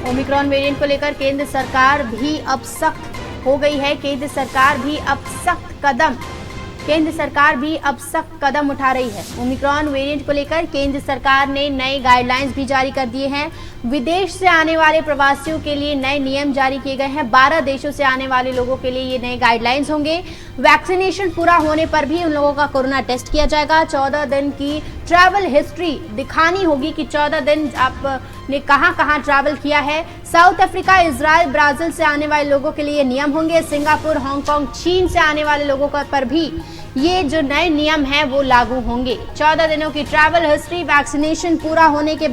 Omicron variant को लेकर केंद्र सरकार भी अब सख्त हो गई है। केंद्र सरकार भी अब सख्त कदम उठा रही है। ओमिक्रॉन वेरिएंट को लेकर केंद्र सरकार ने नए गाइडलाइंस भी जारी कर दिए हैं। विदेश से आने वाले प्रवासियों के लिए नए नियम जारी किए गए हैं। 12 देशों से आने वाले लोगों के लिए ये नए गाइडलाइंस होंगे। वैक्सीनेशन पूरा होने पर भी उन लोगों का कोरोना टेस्ट किया जाएगा। 14 दिन की ट्रैवल हिस्ट्री दिखानी होगी कि 14 दिन आपने कहां ट्रैवल किया है। साउथ अफ्रीका, इजराइल, ब्राजील से आने वाले लोगों के लिए नियम होंगे। सिंगापुर, हांगकांग, चीन से आने वाले लोगों पर भी ये जो नए नियम हैं वो लागू होंगे। 14 दिनों की ट्रैवल हिस्ट्री, वैक्सीनेशन पूरा होने के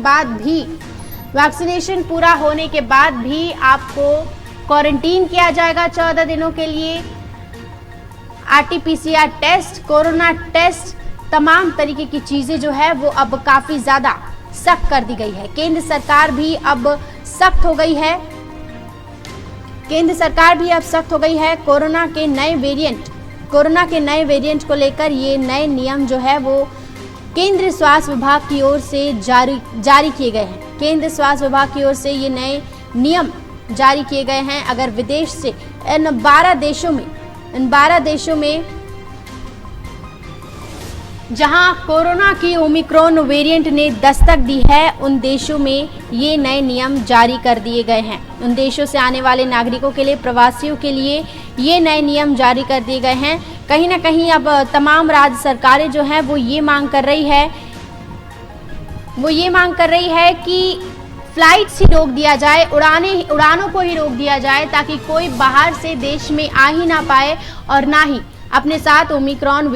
बाद भी आपको क्वारंटीन किया जाएगा 14 दिनों के लिए। RT-PCR टेस्ट, कोरोना टेस्ट, तमाम तरीके की चीजें जो है वो अब काफी ज्यादा सख्त कर दी गई है। केंद्र सरकार भी अब सख्त हो गई है। कोरोना के नए वेरिएंट को लेकर ये नए नियम जो है वो केंद्रीय स्वास्थ्य विभाग की ओर से जारी किए गए हैं। केंद्र स्वास्थ्य विभाग की ओर से ये नए नियम जारी किए गए हैं। अगर विदेश से इन 12 देशों में जहां कोरोना की ओमिक्रॉन वेरिएंट ने दस्तक दी है, उन देशों में ये नए नियम जारी कर दिए गए हैं। उन देशों से आने वाले नागरिकों के लिए, प्रवासियों के लिए ये नए नियम जारी कर दिए गए हैं। कहीं ना कहीं अब तमाम राज्य सरकारें जो हैं वो ये मांग कर रही है कि फ्लाइट्स ही रोक दिया जाए, उड़ानों को ही रोक दिया जाए, ताकि कोई बाहर से देश में आ ही ना पाए और ना ही अपने साथ ओमिक्रॉन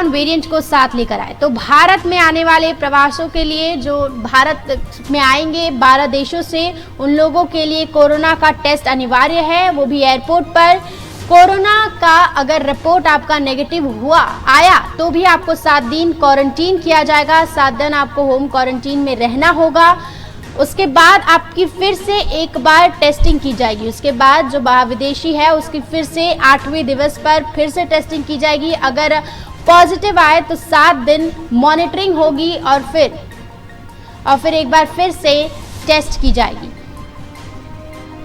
वेरिएंट को साथ लेकर आए। तो भारत में आने वाले प्रवासियों के लिए, जो भारत में आएंगे 12 देशों से, उन लोगों के लिए कोरोना का टेस्ट अनिवार्य है, वो भी एयरपोर्ट पर। कोरोना का अगर रिपोर्ट आपका नेगेटिव आया तो भी आपको 7 दिन क्वारंटीन किया जाएगा। 7 दिन आपको होम क्वारंटीन में रहना होगा। उसके बाद आपकी फिर से एक बार टेस्टिंग की जाएगी। उसके बाद जो विदेशी है उसकी फिर से 8वें दिवस पर फिर से टेस्टिंग की जाएगी। अगर पॉजिटिव आए तो 7 दिन मॉनिटरिंग होगी और फिर एक बार फिर से टेस्ट की जाएगी।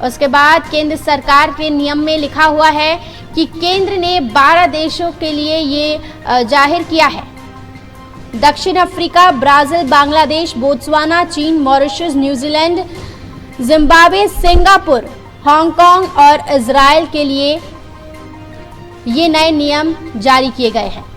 उसके बाद केंद्र सरकार के नियम में लिखा हुआ है कि केंद्र ने 12 देशों के लिए ये जाहिर किया है। दक्षिण अफ्रीका, ब्राजील, बांग्लादेश, बोत्सवाना, चीन, Mauritius, New Zealand, Zimbabwe, Singapore, Hong Kong और इजराइल के लिए ये नए नियम जारी किए गए हैं।